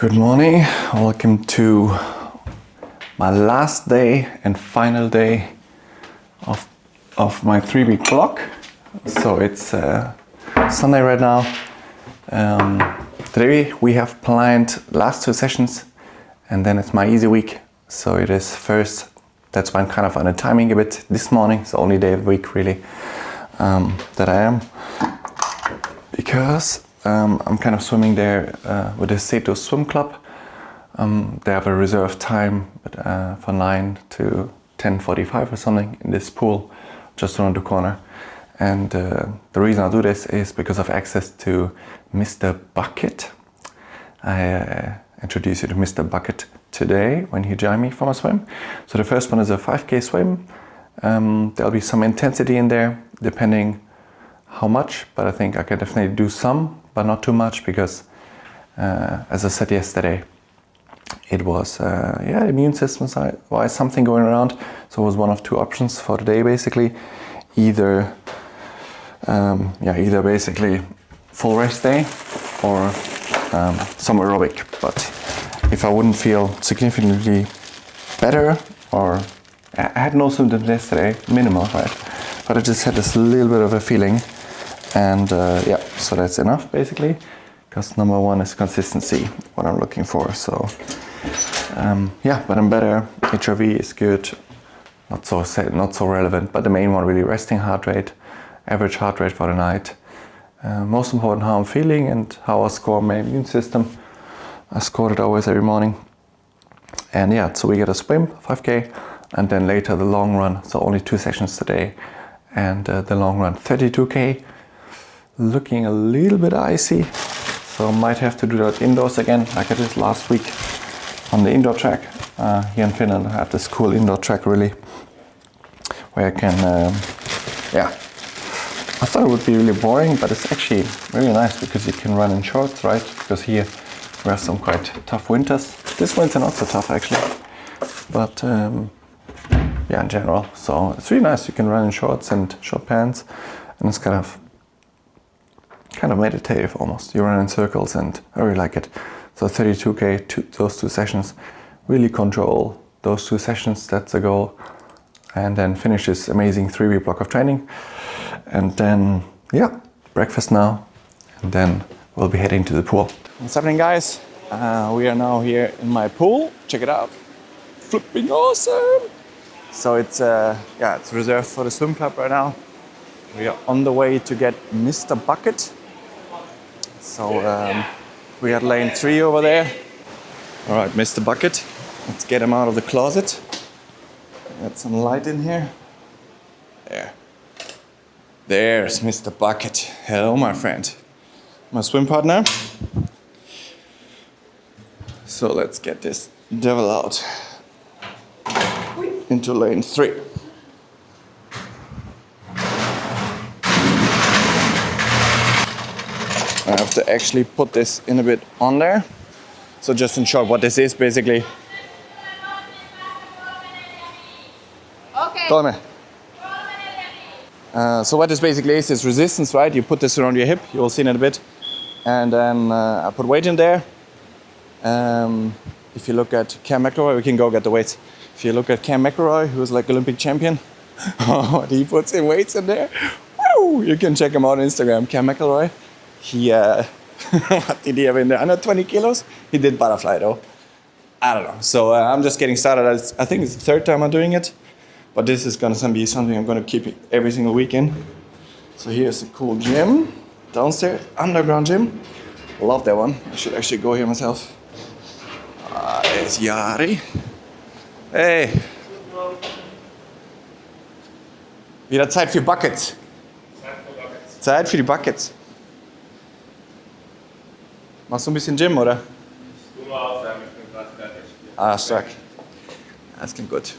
Good morning, welcome to my last day and final day of my 3-week block. So it's Sunday right now. Today we have planned last 2 sessions and then it's my easy week. So it is first, that's why I'm kind of on a timing a bit this morning. It's the only day of the week really that I am. Because I'm kind of swimming there with the Seto Swim Club. They have a reserved time for 9 to 10:45 or something in this pool just around the corner. And the reason I do this is because of access to Mr. Bucket. I introduce you to Mr. Bucket today when he joined me for my swim. So the first one is a 5K swim. There'll be some intensity in there depending how much, but I think I can definitely do some, but not too much because as I said yesterday, it was immune system wise something going around. So it was one of 2 options for the day basically. Either basically full rest day or some aerobic. But if I wouldn't feel significantly better, or I had no symptoms yesterday, minimal, right? But I just had this little bit of a feeling. And so that's enough basically, because number 1 is consistency, what I'm looking for. So but I'm better. HRV is good, not so relevant, but the main one really, resting heart rate, average heart rate for the night. Most important, how I'm feeling and how I score my immune system. I scored it always every morning. And so we get a swim, 5K, and then later the long run. So only 2 sessions today, and the long run, 32K. Looking a little bit icy, so might have to do that indoors again, like I did last week on the indoor track. Here in Finland I have this cool indoor track really, where I can, I thought it would be really boring, but it's actually really nice because you can run in shorts, right? Because here we have some quite tough winters. This winter not so tough actually, but in general. So it's really nice, you can run in shorts and short pants, and it's kind of meditative almost. You run in circles and I really like it. So 32K, those 2 sessions, really control those 2 sessions, that's the goal. And then finish this amazing 3-week block of training. And then, breakfast now. And then we'll be heading to the pool. What's happening, guys? We are now here in my pool. Check it out. Flipping awesome! So it's reserved for the swim club right now. We are on the way to get Mr. Bucket. So we got lane 3 over there. All right, Mr. Bucket. Let's get him out of the closet. Got some light in here. There's Mr. Bucket. Hello, my friend. My swim partner. So let's get this devil out into lane 3. I have to actually put this in a bit on there. So just in short, what this is basically. Okay. So what this basically is resistance, right? You put this around your hip, you will see in a bit. And then I put weight in there. If you look at Cam McElroy, we can go get the weights. If you look at Cam McElroy, who's like Olympic champion, he puts in weights in there. Woo! You can check him out on Instagram, Cam McElroy. He, what did he have in there? Under 20 kilos? He did butterfly though. I don't know. So I'm just getting started. I think it's the 3rd time I'm doing it. But this is going to be something I'm going to keep every single weekend. So here's a cool gym. Downstairs, underground gym. Love that one. I should actually go here myself. There's Jari. Hey. Wieder Zeit für Buckets. Zeit für die Buckets. Machst du ein bisschen Gym, oder? Ich nur aufwärmen, ich bin gerade fertig. Stark. Das klingt gut.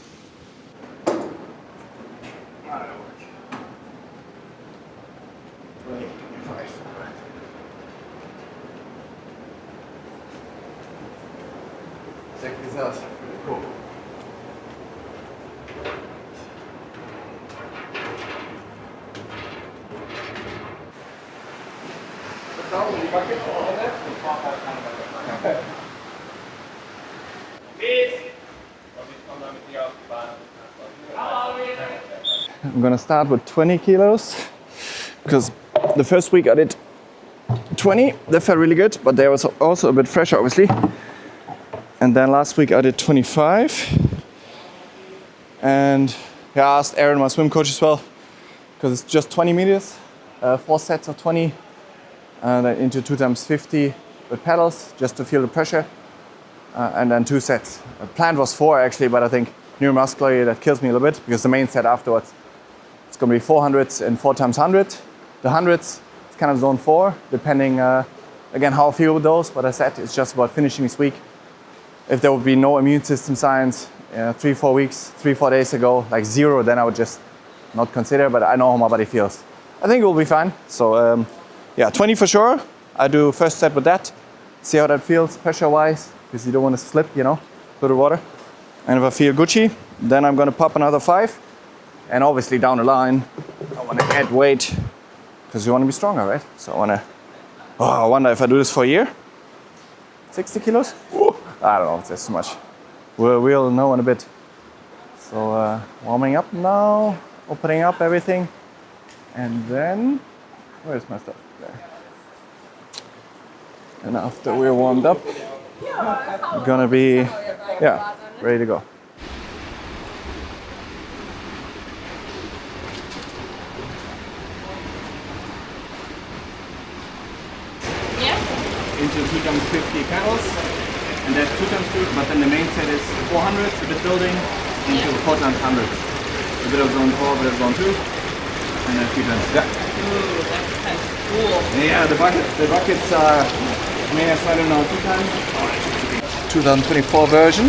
Check this out. Cool. That's all. You bucket all of that? I'm gonna start with 20 kilos because the first week I did 20, that felt really good, but there was also a bit fresher obviously. And then last week I did 25. And yeah, I asked Aaron, my swim coach as well, because it's just 20 meters, 4 sets of 20, and then into 2 times 50 with pedals, just to feel the pressure, and then 2 sets. The plan was 4 actually, but I think neuromuscularly that kills me a little bit, because the main set afterwards, it's going to be 400s and 4 times 100. The 100s, it's kind of zone 4, depending, again, how I feel with those, but I said it's just about finishing this week. If there would be no immune system signs 3-4 weeks, 3-4 days ago, like 0, then I would just not consider, but I know how my body feels. I think it will be fine. So yeah, 20 for sure. I do first set with that, see how that feels pressure-wise, because you don't want to slip, you know, through the water. And if I feel Gucci, then I'm going to pop another 5. And obviously down the line, I want to add weight, because you want to be stronger, right? So I wonder if I do this for a year. 60 kilos? Ooh, I don't know if that's too much. We'll know in a bit. So warming up now, opening up everything. And then, where's my stuff? There. And after we're warmed up, we're gonna be, yeah, ready to go. Into 2 times 50 pedals, and that's 2 times 2, but then the main set is 400, a bit building, into 4 times 100. A bit of zone 4, a bit of zone 2, and then 3 times. Yeah. Ooh, that's kind of cool. Yeah, the buckets are, I mean, I don't know, 2 times. 2024 version.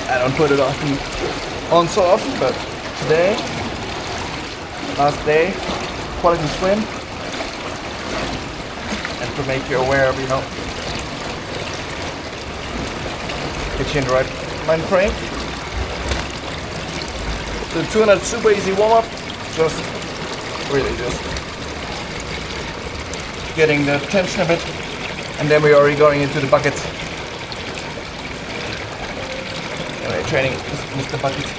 I don't put it on so often, but today, last day, quality swim. To make you aware of, you know, get you in the right mind frame. The 200 super easy warm-up, just getting the tension a bit, and then we're already going into the buckets. Anyway, training with the buckets.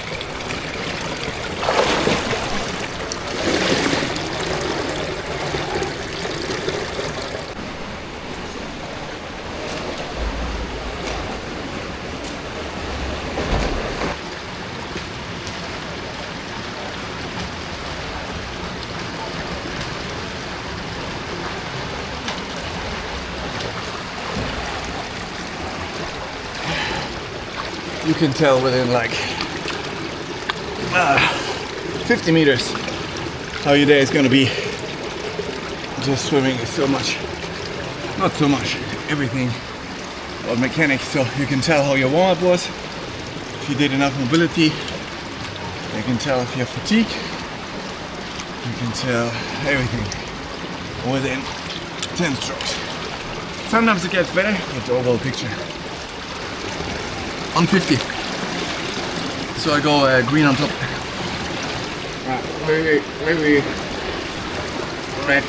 You can tell within like 50 meters how your day is gonna be. Just swimming is so much, not so much, everything about mechanics, so you can tell how your warm-up was, if you did enough mobility, you can tell if you have fatigue, you can tell everything within 10 strokes. Sometimes it gets better, but the overall picture on 50. So I go green on top. Very red.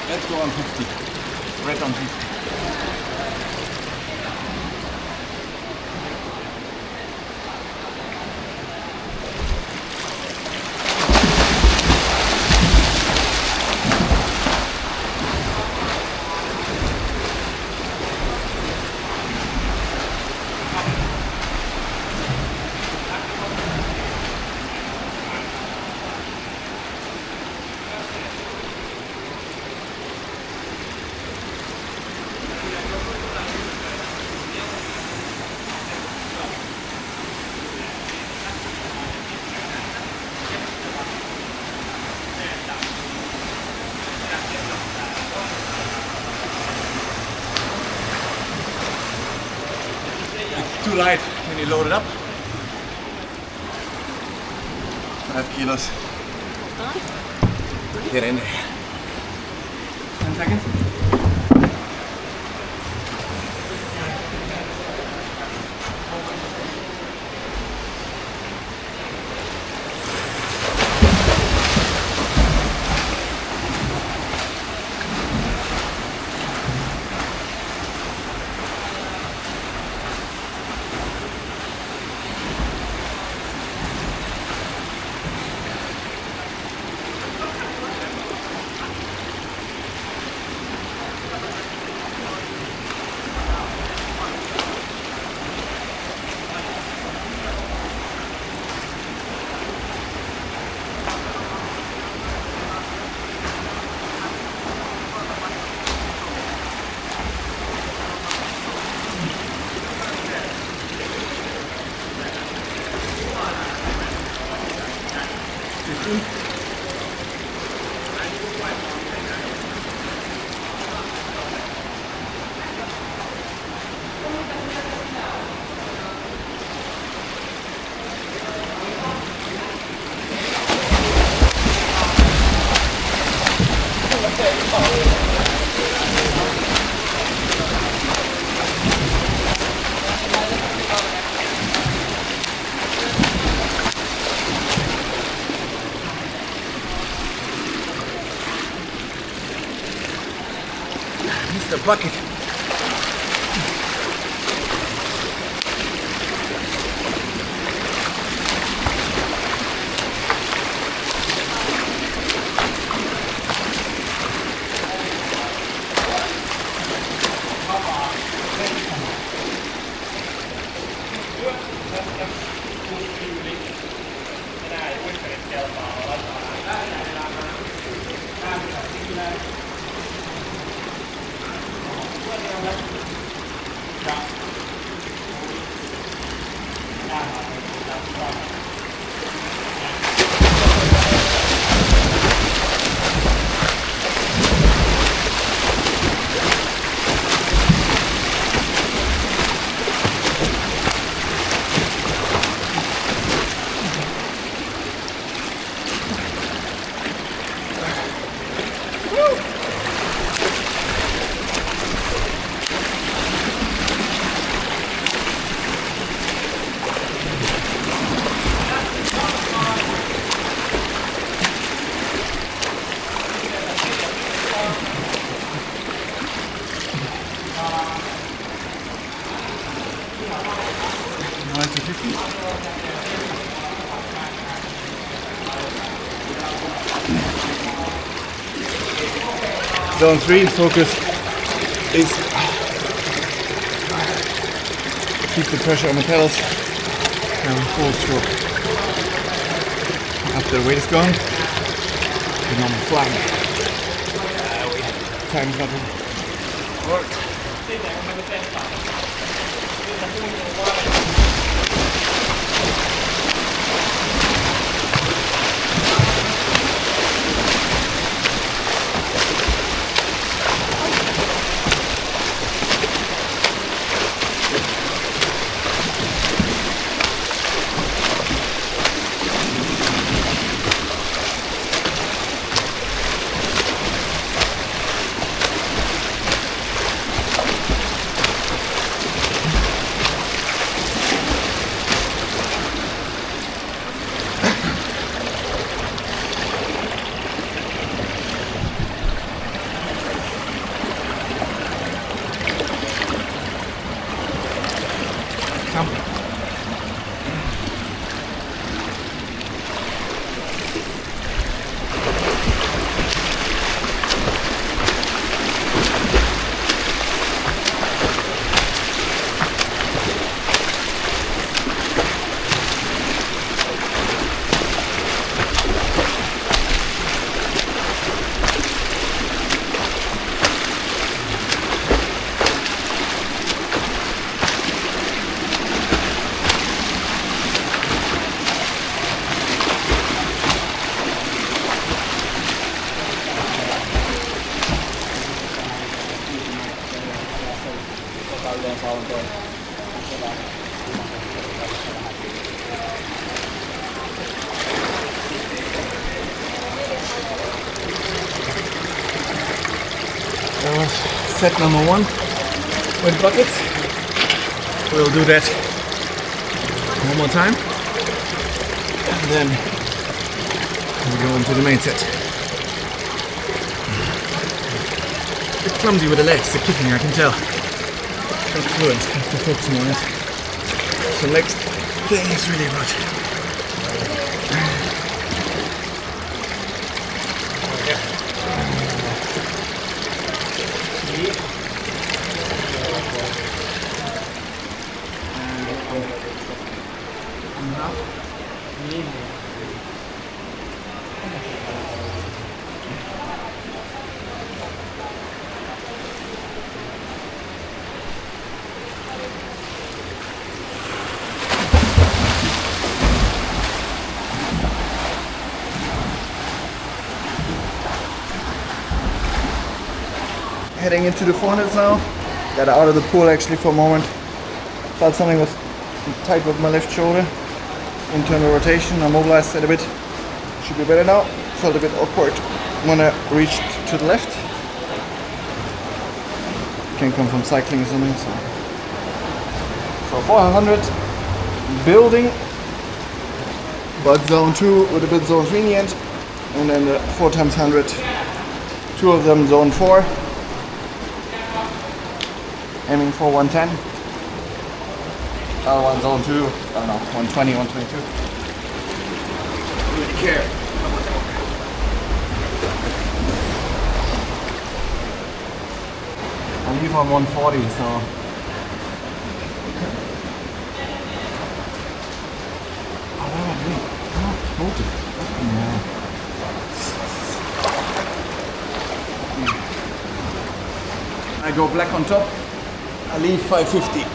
Let's go on 50. Red on 50. Too light when you load it up. 5 kilos. Get in there. 10 seconds. The bucket. Zone 3 focus is keep the pressure on the pedals and full stroke. After the weight is gone, the normal flying. Time is not worked. That was set number 1 with buckets. We'll do that one more time. And then we go into the main set. A bit clumsy with the legs, the kicking, I can tell. Not fluent, have to focus more on it. So legs thing is really good. Heading into the 400s now. Got out of the pool actually for a moment. Felt something was tight with my left shoulder. Internal rotation, I mobilized it a bit. Should be better now. Felt a bit awkward when I reached to the left. Can come from cycling or something. So 400 building, but zone 2 with a bit zone 3 in the end. And then the 4 times 100, 2 of them zone 4. Aiming for 110. Other one zone 2, I don't know, 120, 122. Really care. I leave on 140, so. Oh, what am I doing? Oh, hold it. Yeah. I go black on top. I leave 550.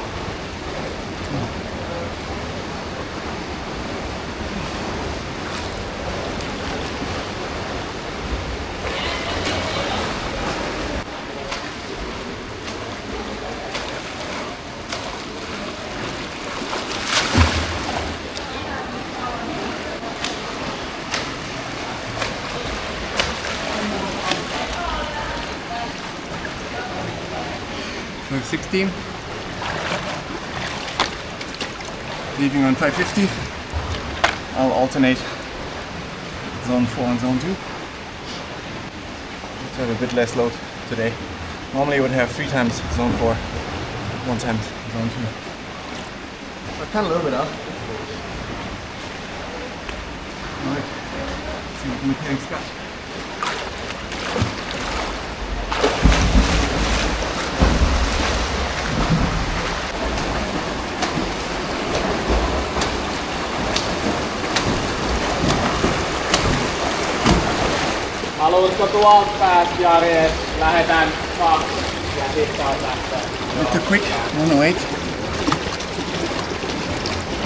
So 16. Leaving on 550. I'll alternate zone 4 and zone 2. Let's have a bit less load today. Normally I would have 3 times zone 4, 1 time zone 2. So I cut a little bit out. Alright, let's see what the mechanics got. Haluatko tuolta päät, Jari, että lähdetään 2 ja sitten taas lähtee? Bit too quick, 108.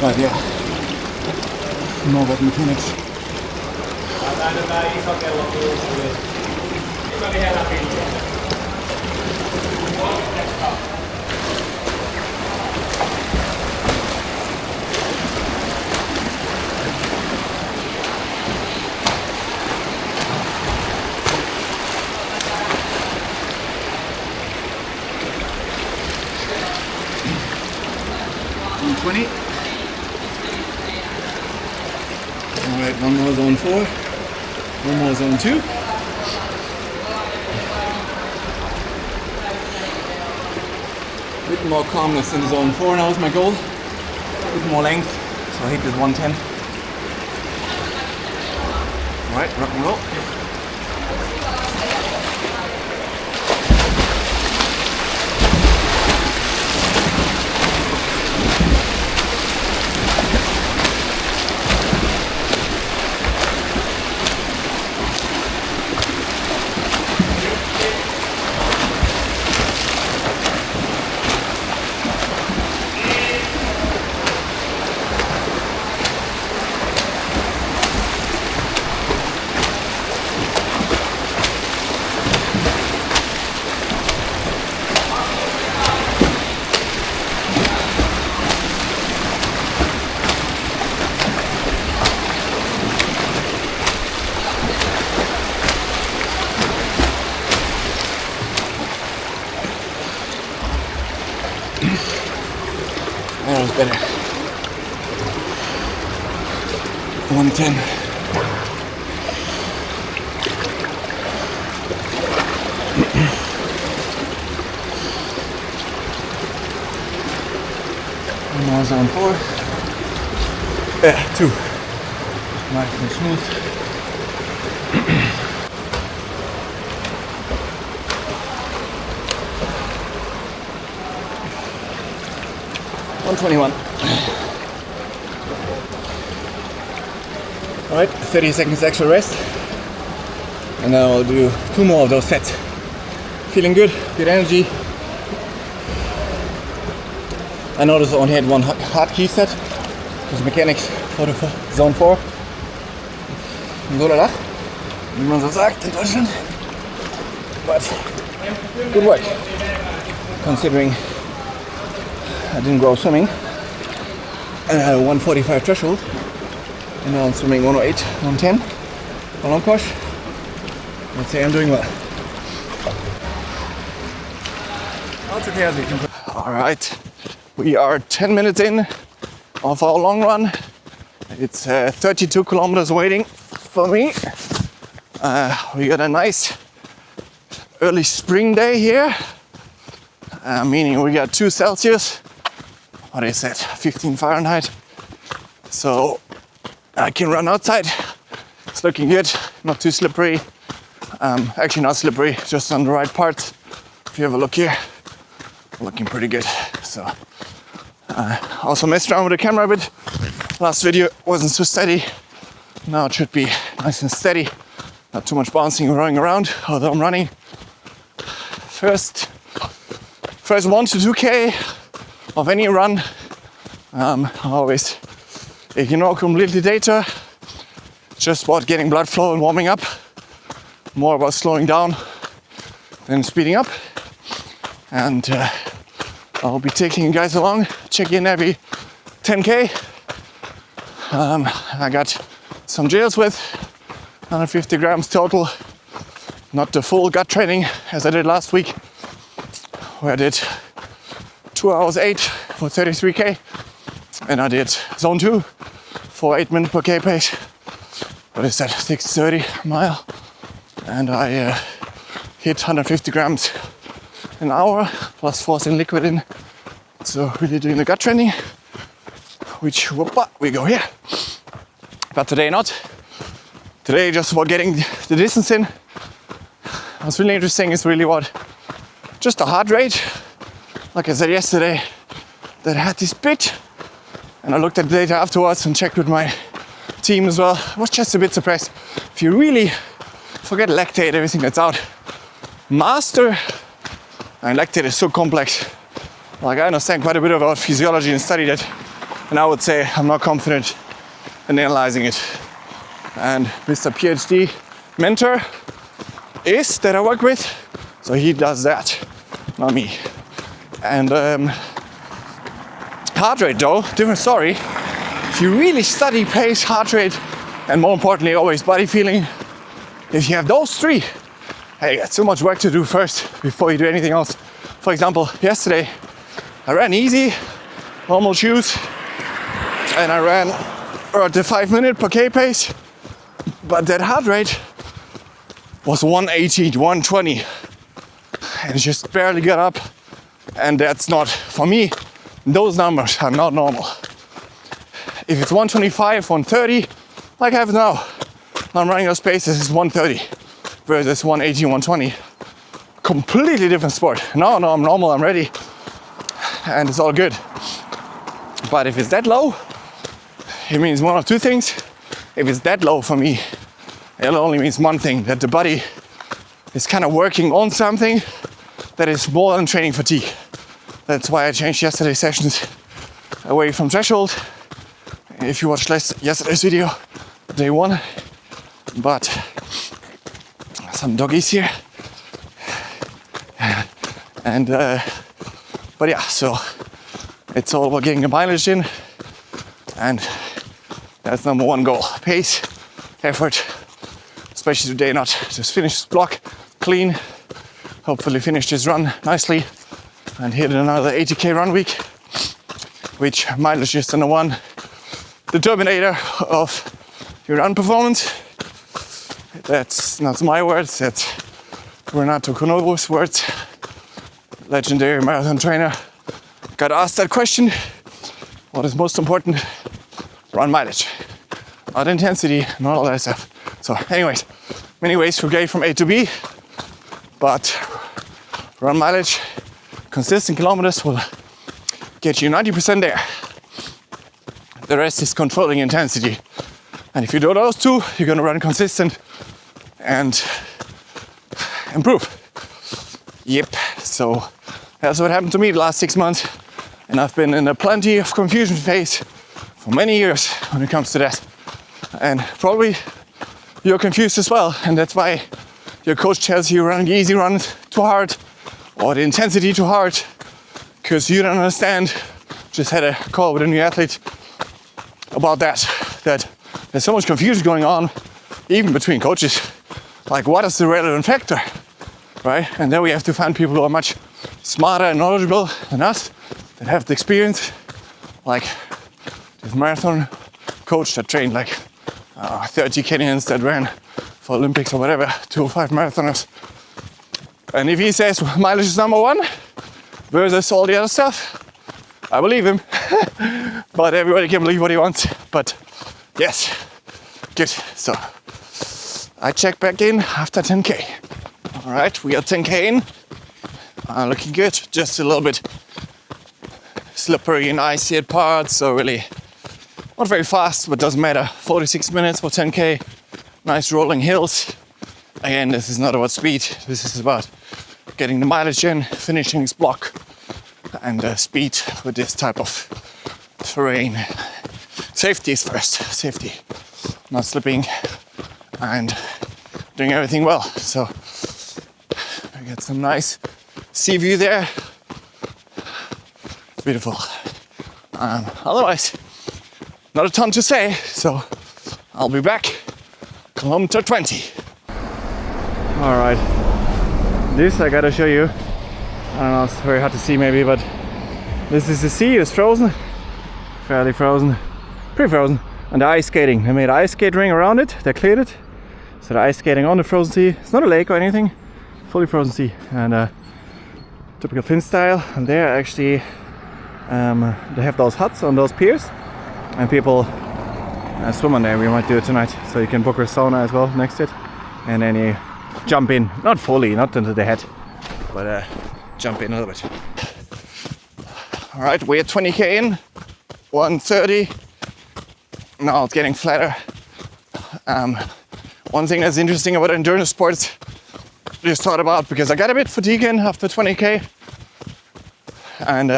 But yeah, know about mechanics. Lähdetään iso kello 6 yli. Nyt on ihan läpi. Alright, 1 more zone 4, 1 more zone 2. Bit more calmness in zone 4 now is my goal. Bit more length, so I hit this 110. Alright, rock and roll. was better. 110. Now zone 4. Yeah, 2. Nice and smooth. 121. Alright, 30 seconds extra rest. And then I'll do 2 more of those sets. Feeling good, good energy. I noticed I only had 1 hard key set. Because mechanics for the zone 4. So lala, wie man so sagt in Deutschland. But good work. Considering I didn't go swimming, and I had a 145 threshold, and now I'm swimming 108, 110 on long course. Let's say I'm doing well. That's okay as we can. Alright, we are 10 minutes in of our long run. It's 32 kilometers waiting for me. We got a nice early spring day here, meaning we got 2 Celsius. What is it? 15 Fahrenheit. So I can run outside. It's looking good, not too slippery. Actually not slippery, just on the right parts. If you have a look here, looking pretty good. So also messed around with the camera a bit. Last video wasn't so steady. Now it should be nice and steady. Not too much bouncing and running around, although I'm running. First 1 to 2K of any run, always ignore completely data. Just about getting blood flow and warming up. More about slowing down than speeding up. And I'll be taking you guys along, check in every 10K. I got some gels with 150 grams total. Not the full gut training as I did last week, where I did 2 hours 8 for 33K, and I did zone 2 for 8 minutes per K pace. What is that? 6:30 mile, and I hit 150 grams an hour plus forcing liquid in. So really doing the gut training, which we go here. But today not. Today just about getting the distance in. What's really interesting is really what just the heart rate. Like I said yesterday, that I had this bit, and I looked at the data afterwards and checked with my team as well. I was just a bit surprised. If you really forget lactate, everything that's out, master, and lactate is so complex. Like I understand quite a bit about physiology and studied it, and I would say I'm not confident in analyzing it. And Mr. PhD mentor is that I work with, so he does that, not me. And heart rate though, different story. If you really study pace, heart rate, and more importantly always body feeling, if you have those 3, hey, you got so much work to do first before you do anything else. For example, yesterday I ran easy, normal shoes, and I ran at the 5 minute per K pace, but that heart rate was 180 to 120, and it just barely got up. And that's not, for me, those numbers are not normal. If it's 125, 130, like I have now, I'm running those paces, it's 130 versus 180, 120. Completely different sport. No, I'm normal, I'm ready, and it's all good. But if it's that low, it means one of 2 things. If it's that low for me, it only means one thing, that the body is kind of working on something that is more than training fatigue. That's why I changed yesterday's sessions away from threshold. If you watched yesterday's video, day 1. But some doggies here. And but yeah, so it's all about getting the mileage in, and that's number 1 goal. Pace, effort, especially today, not just finish this block clean, hopefully finish this run nicely and hit another 80K run week. which mileage is the number one determinator of your run performance. That's not my words, that's Renato Conovo's words, legendary marathon trainer. Got asked that question, what is most important? Run mileage, not intensity, not all that stuff. So anyways, many ways to get from A to B, but run mileage, consistent kilometers will get you 90% there. The rest is controlling intensity. And if you do those two, you're gonna run consistent and improve. Yep, so that's what happened to me the last 6 months. And I've been in a plenty of confusion phase for many years when it comes to that. And probably you're confused as well. And that's why your coach tells you running the easy runs too hard or the intensity too hard, because you don't understand. Just had a call with a new athlete about that there's so much confusion going on, even between coaches. Like, what is the relevant factor, right? And then we have to find people who are much smarter and knowledgeable than us, that have the experience, like this marathon coach that trained like 30 Kenyans that ran for Olympics or whatever, 205 marathoners. And if he says mileage is number one versus all the other stuff, I believe him. But everybody can believe what he wants. But yes, good. So I check back in after 10K. All right, we are 10K in. Looking good, just a little bit slippery and icy at parts, so really not very fast, but doesn't matter. 46 minutes for 10K, nice rolling hills. Again, this is not about speed, this is about getting the mileage in, finishing this block, and speed with this type of terrain. Safety is first, safety, not slipping and doing everything well. So I get some nice sea view there. Beautiful. Otherwise, not a ton to say, so I'll be back kilometer 20. All right, this I gotta show you. I don't know, it's very hard to see maybe, but this is the sea. It's frozen, fairly frozen, pretty frozen. And the ice skating, they made an ice skate ring around it, they cleared it. So the ice skating on the frozen sea. It's not a lake or anything, fully frozen sea. And typical Finn style. And there actually, they have those huts on those piers. And people swim on there. We might do it tonight. So you can book a sauna as well next to it. And then you jump in, not fully, not into the head, but jump in a little bit. All right, we're 20K in, 1:30. Now it's getting flatter. One thing that's interesting about endurance sports, I just thought about, because I got a bit fatiguing after 20K, and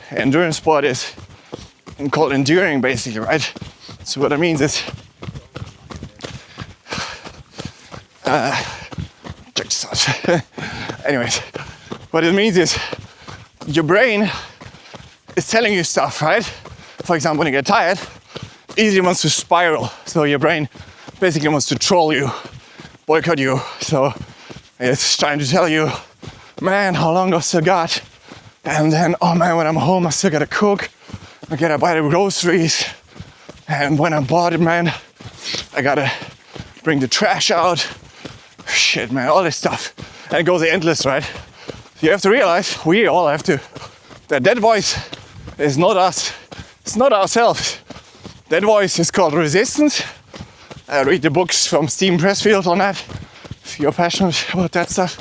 endurance sport is called enduring basically, right? So what that means is, check this out. Anyways, what it means is your brain is telling you stuff, right? For example, when you get tired, easily wants to spiral. So your brain basically wants to troll you, boycott you. So it's trying to tell you, man, how long do I still got? And then, oh man, when I'm home, I still gotta cook. I gotta buy the groceries. And when I'm bored, man, I gotta bring the trash out. Shit, man, all this stuff. And it goes endless, right? You have to realize, we all have to, that voice is not us. It's not ourselves. That voice is called resistance. Read the books from Stephen Pressfield on that, if you're passionate about that stuff.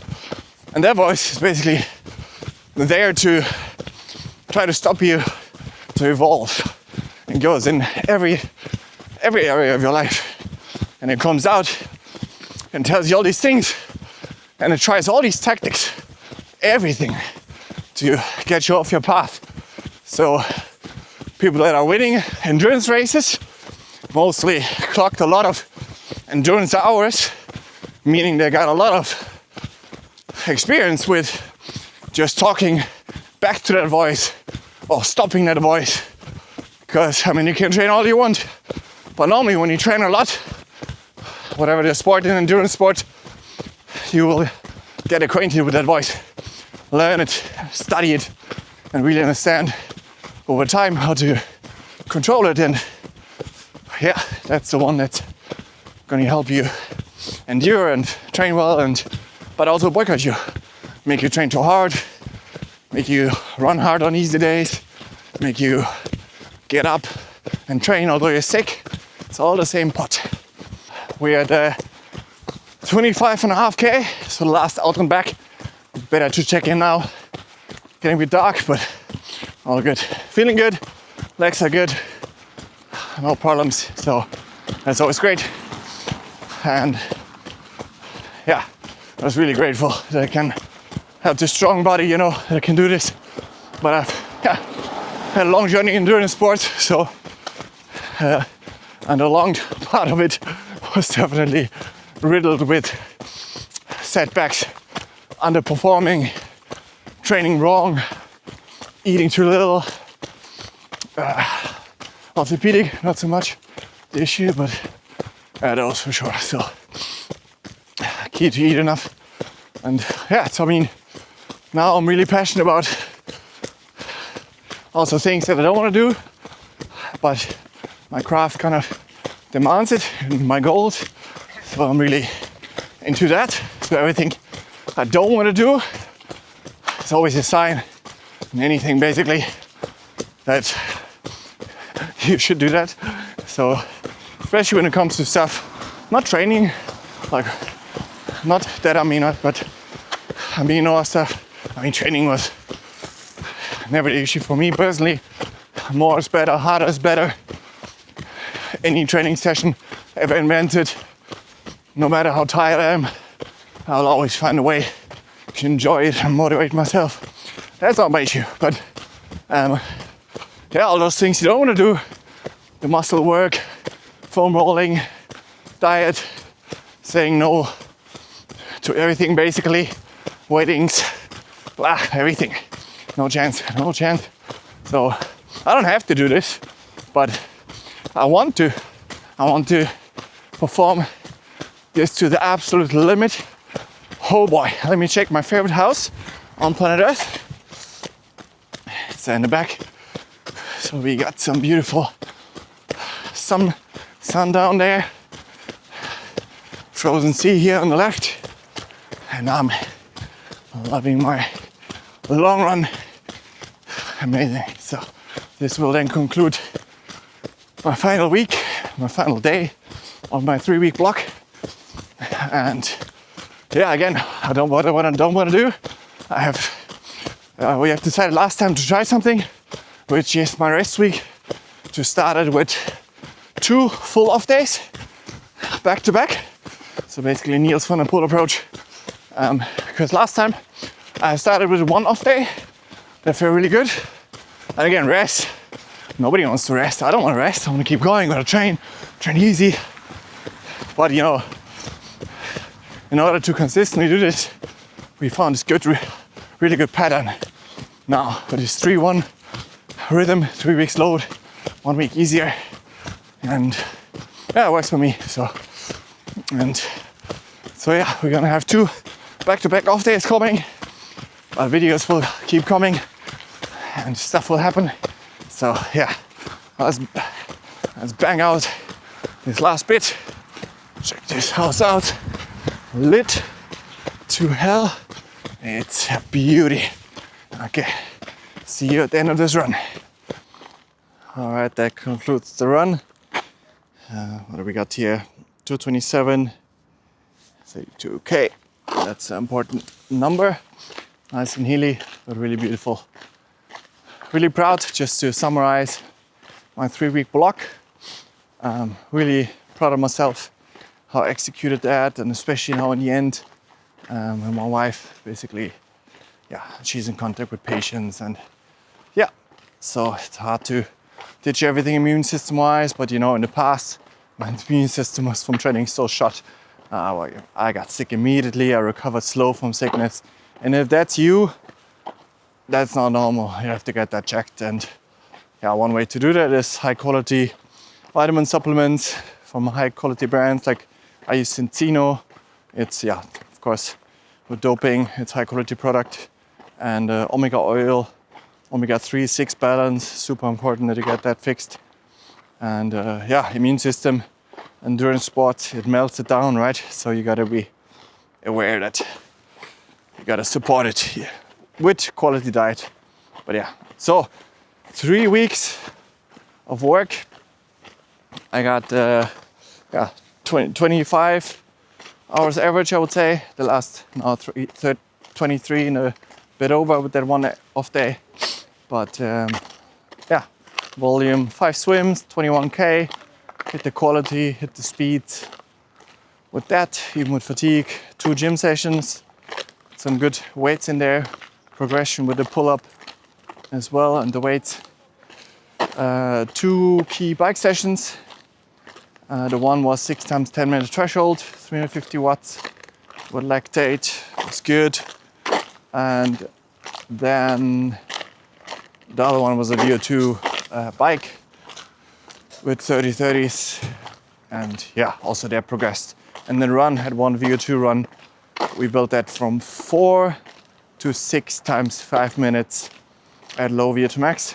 And that voice is basically there to try to stop you to evolve. It goes in every area of your life. And it comes out and tells you all these things. And it tries all these tactics, everything, to get you off your path. So people that are winning endurance races mostly clocked a lot of endurance hours, meaning they got a lot of experience with just talking back to that voice or stopping that voice. Because, I mean, you can train all you want, but normally when you train a lot, whatever the sport in endurance sport, you will get acquainted with that voice, learn it, study it, and really understand over time how to control it, and yeah, that's the one that's gonna help you endure and train well, and but also boycott you, make you train too hard, make you run hard on easy days, make you get up and train although you're sick. It's all the same pot. We're at 25.5k, so the last out and back. Better to check in now. Getting a bit dark, but all good. Feeling good, legs are good, no problems, so that's always great. And yeah, I was really grateful that I can have this strong body, you know, that I can do this. But I've had a long journey in endurance sports, so and a long part of it was definitely riddled with setbacks, underperforming, training wrong, eating too little. Orthopedic, not so much the issue, but those for sure. So key to eat enough. And yeah, so I mean, now I'm really passionate about also things that I don't want to do, but my craft kind of demands it, and my goals. So I'm really into that. So everything I don't want to do, it's always a sign in anything basically that you should do that. So especially when it comes to stuff, not training, like not that I mean not, but I mean all stuff. I mean training was never the issue for me personally. More is better, harder is better. Any training session ever invented, no matter how tired I am, I'll always find a way to enjoy it and motivate myself. That's not my issue, but yeah, all those things you don't want to do, the muscle work, foam rolling, diet, saying no to everything basically, weddings, blah, everything. No chance, no chance. So I don't have to do this, but I want to perform this to the absolute limit. Oh boy, let me check my favorite house on planet Earth. It's in the back. So we got some beautiful sun down there. Frozen sea here on the left. And I'm loving my long run. Amazing. So this will then conclude my final week, my final day of my 3-week block. And yeah, again, I don't what I don't want to do. We have decided last time to try something, which is my rest week, to start it with 2 full off days back to back. So basically Neil's fun and pull approach. Because last time I started with 1 off day that felt really good. And again, rest. Nobody wants to rest. I don't want to rest. I want to keep going. I want to train easy. But you know, in order to consistently do this, we found this good, really good pattern now. But it's 3-1 rhythm, 3 weeks load, 1 week easier, and yeah, it works for me. So yeah, we're gonna have 2 back-to-back off days coming. Our videos will keep coming, and stuff will happen. So yeah, let's bang out this last bit. Check this house out. Lit to hell. It's a beauty. Okay, see you at the end of this run. All right, that concludes the run. What do we got here? 227, 32k. That's an important number. Nice and hilly, but really beautiful. Really proud, just to summarize my 3-week block. Really proud of myself, how I executed that, and especially how in the end, when my wife basically, yeah, she's in contact with patients, and yeah, so it's hard to ditch everything immune system wise, but you know, in the past, my immune system was from training so shot. I got sick immediately, I recovered slow from sickness, and if that's you, that's not normal. You have to get that checked, and yeah, one way to do that is high quality vitamin supplements from high quality brands. Like I use Cincino. It's, yeah, of course, with doping, it's high quality product, and omega oil omega-3, 6 balance, super important to get that fixed. And yeah, immune system, endurance sports, it melts it down, right? So you gotta be aware that you gotta support it with quality diet. But yeah, so 3 weeks of work. I got 25 hours average, I would say. The last 23 and a bit over with that one off day. But yeah, volume 5 swims, 21k, hit the quality, hit the speed. With that, even with fatigue, 2 gym sessions, some good weights in there, progression with the pull-up as well and the weights. 2 key bike sessions. The one was 6 times 10 minute threshold, 350 watts with lactate, was good. And then the other one was a VO2 bike with 30-30s, and yeah, also they progressed. And then run, had one VO2 run. We built that from 4 to 6 times 5 minutes at low VO2 max.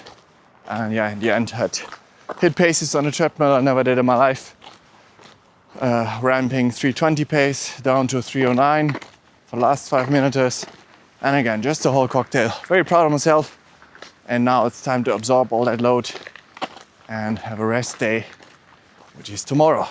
And yeah, in the end had hit paces on the treadmill I never did in my life. Ramping 320 pace down to 309 for the last 5 minutes. And again, just the whole cocktail. Very proud of myself. And now it's time to absorb all that load and have a rest day, which is tomorrow.